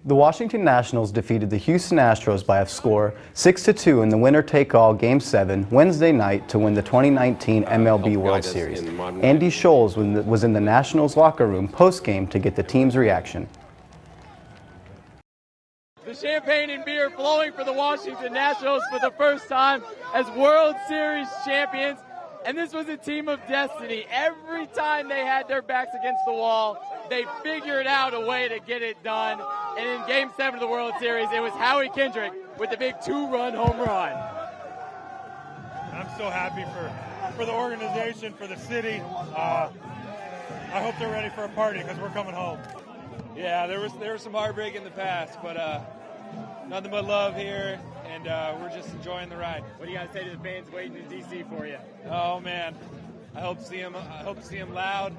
The Washington Nationals defeated the Houston Astros by a score 6-2 in the winner-take-all Game 7 Wednesday night to win the 2019 MLB World Series. Andy Scholes was in the Nationals locker room post-game to get the team's reaction. The champagne and beer flowing for the Washington Nationals for the first time as World Series champions. And this was a team of destiny. Every time they had their backs against the wall, they figured out a way to get it done. And in Game 7 of the World Series, it was Howie Kendrick with the big 2-run home run. I'm so happy for the organization, for the city. I hope they're ready for a party because we're coming home. Yeah, there was some heartbreak in the past, but nothing but love here, and we're just enjoying the ride. What do you got to say to the fans waiting in D.C. for you? Oh man, I hope to see them loud,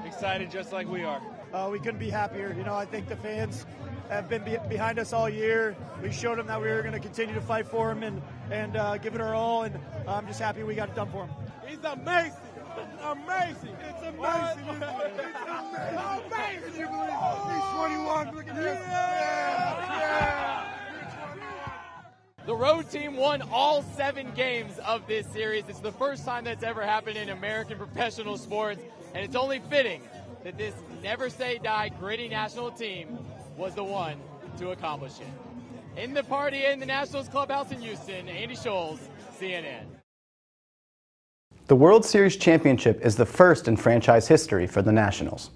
excited just like we are. We couldn't be happier. You know, I think the fans have been behind us all year. We showed them that we were going to continue to fight for them and give it our all, and I'm just happy we got it done for him. He's amazing. Amazing. It's amazing. It's amazing. He's 21. Look at this. Yeah. The road team won all 7 games of this series. It's the first time that's ever happened in American professional sports, and it's only fitting that this never say die gritty national team was the one to accomplish it. In the party in the Nationals clubhouse in Houston, Andy Scholes, CNN. The World Series championship is the first in franchise history for the Nationals.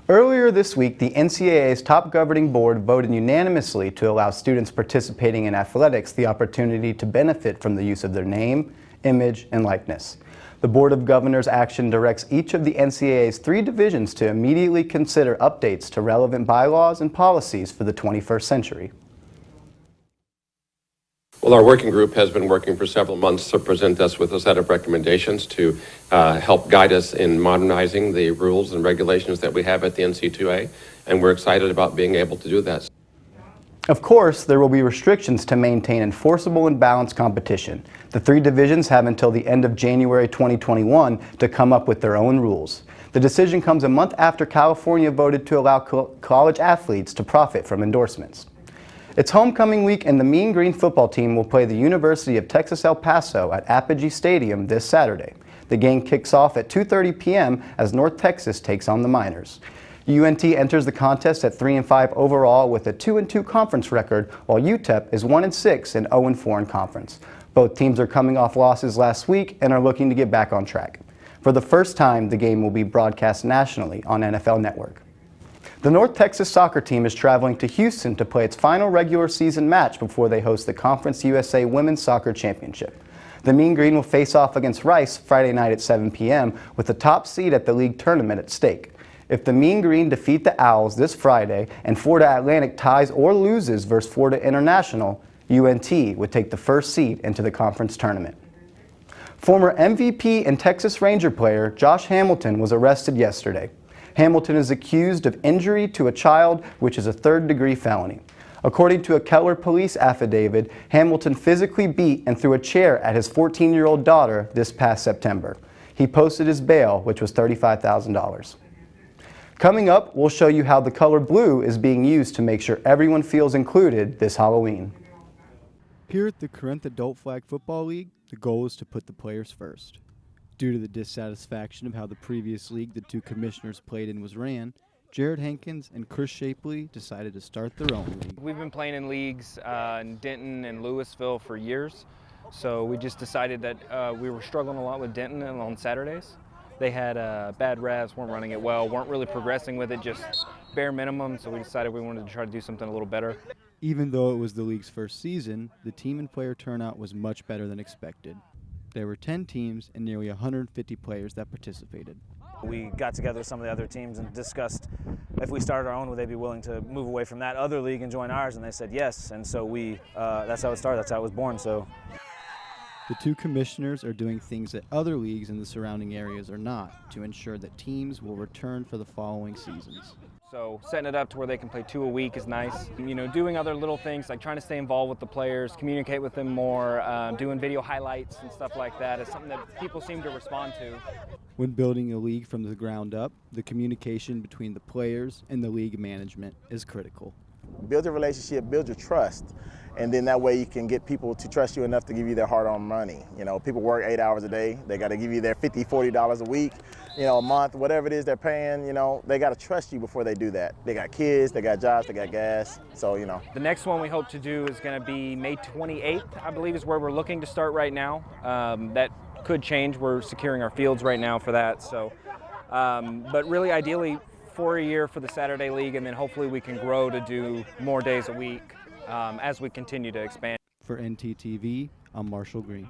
Earlier this week, the NCAA's top governing board voted unanimously to allow students participating in athletics the opportunity to benefit from the use of their name, image, and likeness. The Board of Governors' action directs each of the NCAA's 3 divisions to immediately consider updates to relevant bylaws and policies for the 21st century. Well, our working group has been working for several months to present us with a set of recommendations to help guide us in modernizing the rules and regulations that we have at the NC2A, and we're excited about being able to do that. Of course, there will be restrictions to maintain enforceable and balanced competition. The 3 divisions have until the end of January 2021 to come up with their own rules. The decision comes a month after California voted to allow college athletes to profit from endorsements. It's homecoming week, and the Mean Green football team will play the University of Texas El Paso at Apogee Stadium this Saturday. The game kicks off at 2:30 p.m. as North Texas takes on the Miners. UNT enters the contest at 3-5 overall with a 2-2 conference record, while UTEP is 1-6 and 0-4 in conference. Both teams are coming off losses last week and are looking to get back on track. For the first time, the game will be broadcast nationally on NFL Network. The North Texas soccer team is traveling to Houston to play its final regular season match before they host the Conference USA Women's Soccer Championship. The Mean Green will face off against Rice Friday night at 7 p.m. with the top seed at the league tournament at stake. If the Mean Green defeat the Owls this Friday and Florida Atlantic ties or loses versus Florida International, UNT would take the first seed into the conference tournament. Former MVP and Texas Ranger player Josh Hamilton was arrested yesterday. Hamilton is accused of injury to a child, which is a 3rd-degree felony. According to a Keller police affidavit, Hamilton physically beat and threw a chair at his 14-year-old daughter this past September. He posted his bail, which was $35,000. Coming up, we'll show you how the color blue is being used to make sure everyone feels included this Halloween. Here at the Corinth Adult Flag Football League, the goal is to put the players first. Due to the dissatisfaction of how the previous league the 2 commissioners played in was ran, Jared Hankins and Chris Shapley decided to start their own league. We've been playing in leagues in Denton and Louisville for years, so we just decided that we were struggling a lot with Denton on Saturdays. They had bad revs, weren't running it well, weren't really progressing with it, just bare minimum, so we decided we wanted to try to do something a little better. Even though it was the league's first season, the team and player turnout was much better than expected. There were 10 teams and nearly 150 players that participated. We got together with some of the other teams and discussed if we started our own, would they be willing to move away from that other league and join ours, and they said yes, and so that's how it started, that's how it was born. So the 2 commissioners are doing things that other leagues in the surrounding areas are not to ensure that teams will return for the following seasons. So setting it up to where they can play 2 a week is nice. You know, doing other little things like trying to stay involved with the players, communicate with them more, doing video highlights and stuff like that is something that people seem to respond to. When building a league from the ground up, the communication between the players and the league management is critical. build a relationship, build your trust. And then that way you can get people to trust you enough to give you their hard-earned money. You know, people work 8 hours a day. They got to give you their $50, $40 a week, you know, a month, whatever it is they're paying. You know, they got to trust you before they do that. They got kids, they got jobs, they got gas. So, you know. The next one we hope to do is going to be May 28th, I believe is where we're looking to start right now. That could change. We're securing our fields right now for that. So, but really ideally for a year for the Saturday League, and then hopefully we can grow to do more days a week as we continue to expand. For NTTV, I'm Marshall Green.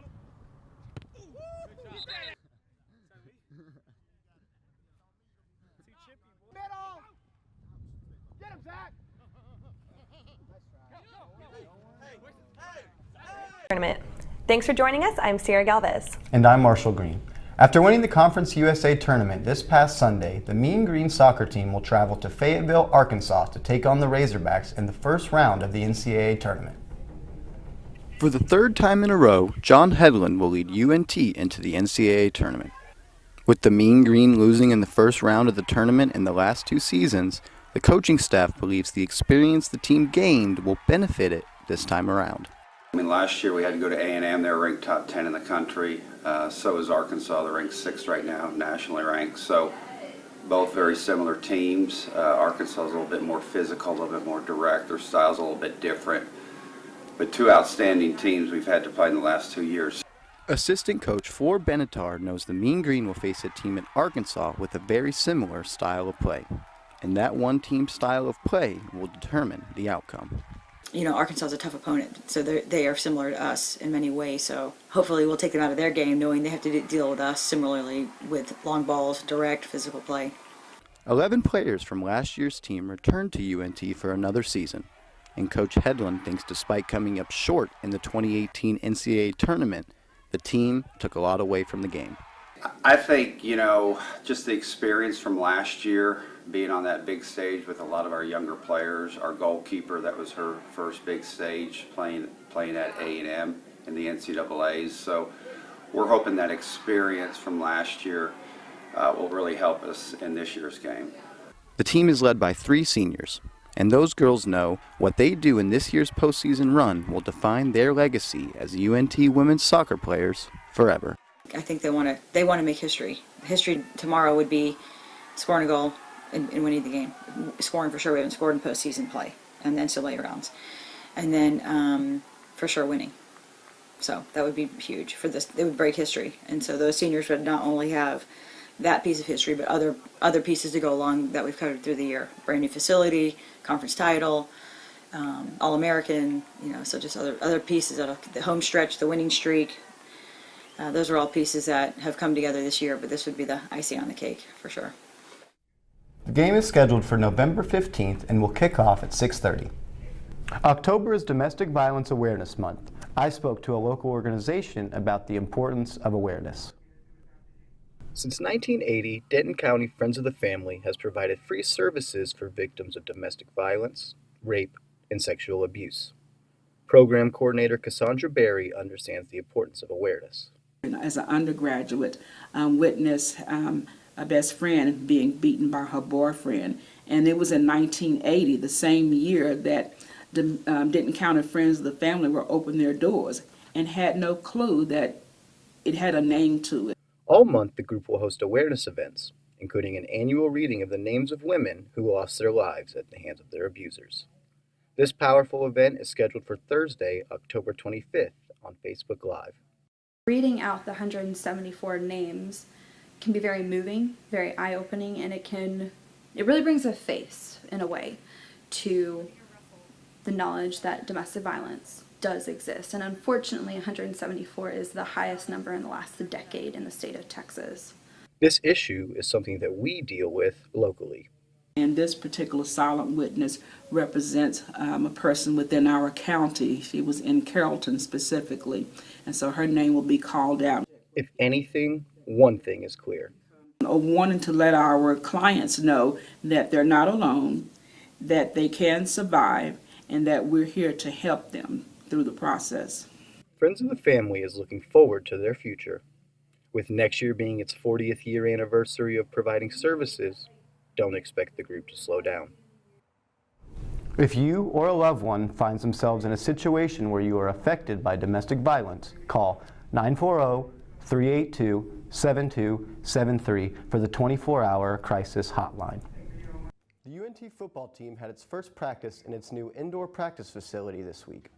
Tournament. Thanks for joining us. I'm Sierra Galvez. And I'm Marshall Green. After winning the Conference USA tournament this past Sunday, the Mean Green soccer team will travel to Fayetteville, Arkansas to take on the Razorbacks in the first round of the NCAA tournament. For the third time in a row, John Hedlund will lead UNT into the NCAA tournament. With the Mean Green losing in the first round of the tournament in the last 2 seasons, the coaching staff believes the experience the team gained will benefit it this time around. I mean, last year we had to go to A&M. They're ranked top 10 in the country. So is Arkansas. They're ranked 6th right now, nationally ranked. So both very similar teams. Arkansas is a little bit more physical, a little bit more direct. Their style's a little bit different. But 2 outstanding teams we've had to play in the last 2 years. Assistant coach Flor Benatar knows the Mean Green will face a team in Arkansas with a very similar style of play. And that one team style of play will determine the outcome. You know, Arkansas is a tough opponent, so they are similar to us in many ways. So hopefully we'll take them out of their game knowing they have to deal with us similarly with long balls, direct, physical play. 11 players from last year's team returned to UNT for another season. And Coach Hedlund thinks despite coming up short in the 2018 NCAA tournament, the team took a lot away from the game. I think, you know, just the experience from last year, being on that big stage with a lot of our younger players, our goalkeeper, that was her first big stage playing at A&M in the NCAAs. So we're hoping that experience from last year will really help us in this year's game. The team is led by 3 seniors, and those girls know what they do in this year's postseason run will define their legacy as UNT women's soccer players forever. I think they want to make history. History tomorrow would be scoring a goal and winning the game. Scoring for sure. We haven't scored in postseason play and NCAA rounds. And then for sure winning. So that would be huge for this. It would break history. And so those seniors would not only have that piece of history, but other pieces to go along that we've covered through the year. Brand new facility, conference title, All-American, you know, so just other pieces of the home stretch, the winning streak. Those are all pieces that have come together this year, but this would be the icing on the cake for sure. The game is scheduled for November 15th and will kick off at 6:30. October is Domestic Violence Awareness Month. I spoke to a local organization about the importance of awareness. Since 1980, Denton County Friends of the Family has provided free services for victims of domestic violence, rape, and sexual abuse. Program Coordinator Cassandra Berry understands the importance of awareness. As an undergraduate, witnessed a best friend being beaten by her boyfriend, and it was in 1980, the same year that the Denton County Friends of the Family were opening their doors and had no clue that it had a name to it. All month, the group will host awareness events, including an annual reading of the names of women who lost their lives at the hands of their abusers. This powerful event is scheduled for Thursday, October 25th on Facebook Live. Reading out the 174 names can be very moving, very eye-opening, and it really brings a face, in a way, to the knowledge that domestic violence does exist. And unfortunately, 174 is the highest number in the last decade in the state of Texas. This issue is something that we deal with locally. And this particular silent witness represents a person within our county. She was in Carrollton specifically, and so her name will be called out. If anything, one thing is clear. Wanting to let our clients know that they're not alone, that they can survive, and that we're here to help them through the process. Friends of the Family is looking forward to their future. With next year being its 40th year anniversary of providing services, don't expect the group to slow down. If you or a loved one finds themselves in a situation where you are affected by domestic violence, call 940-382-7273 for the 24-hour crisis hotline. The UNT football team had its first practice in its new indoor practice facility this week.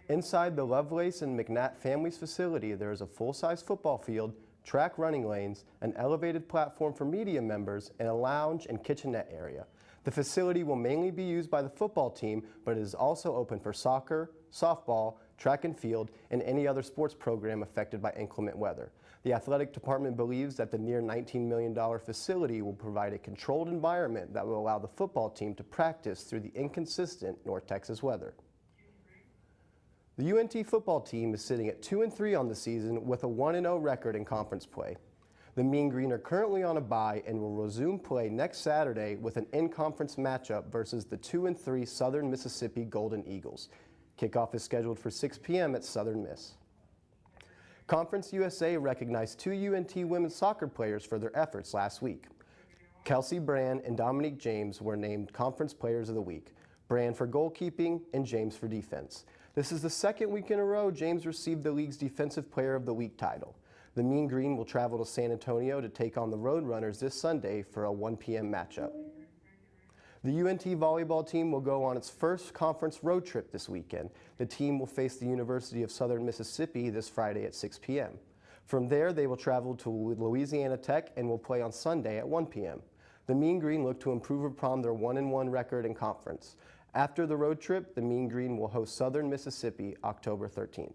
Inside the Lovelace and McNatt Families facility, there is a full-size football field, track running lanes, an elevated platform for media members, and a lounge and kitchenette area. The facility will mainly be used by the football team, but it is also open for soccer, softball, track and field, and any other sports program affected by inclement weather. The athletic department believes that the near $19 million facility will provide a controlled environment that will allow the football team to practice through the inconsistent North Texas weather. The UNT football team is sitting at 2-3 on the season with a 1-0 record in conference play. The Mean Green are currently on a bye and will resume play next Saturday with an in-conference matchup versus the 2-3 Southern Mississippi Golden Eagles. Kickoff is scheduled for 6 p.m. at Southern Miss. Conference USA recognized 2 UNT women's soccer players for their efforts last week. Kelsey Brand and Dominique James were named Conference Players of the Week, Brand for goalkeeping and James for defense. This is the second week in a row James received the league's Defensive Player of the Week title. The Mean Green will travel to San Antonio to take on the Roadrunners this Sunday for a 1 p.m. matchup. The UNT volleyball team will go on its first conference road trip this weekend. The team will face the University of Southern Mississippi this Friday at 6 p.m. From there, they will travel to Louisiana Tech and will play on Sunday at 1 p.m. The Mean Green look to improve upon their 1-1 record in conference. After the road trip, the Mean Green will host Southern Mississippi October 13th.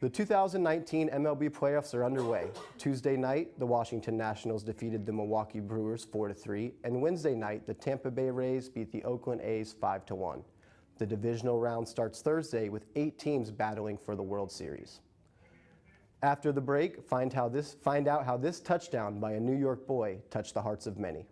The 2019 MLB playoffs are underway. Tuesday night, the Washington Nationals defeated the Milwaukee Brewers 4-3, and Wednesday night, the Tampa Bay Rays beat the Oakland A's 5-1. The divisional round starts Thursday with 8 teams battling for the World Series. After the break, find out how this touchdown by a New York boy touched the hearts of many.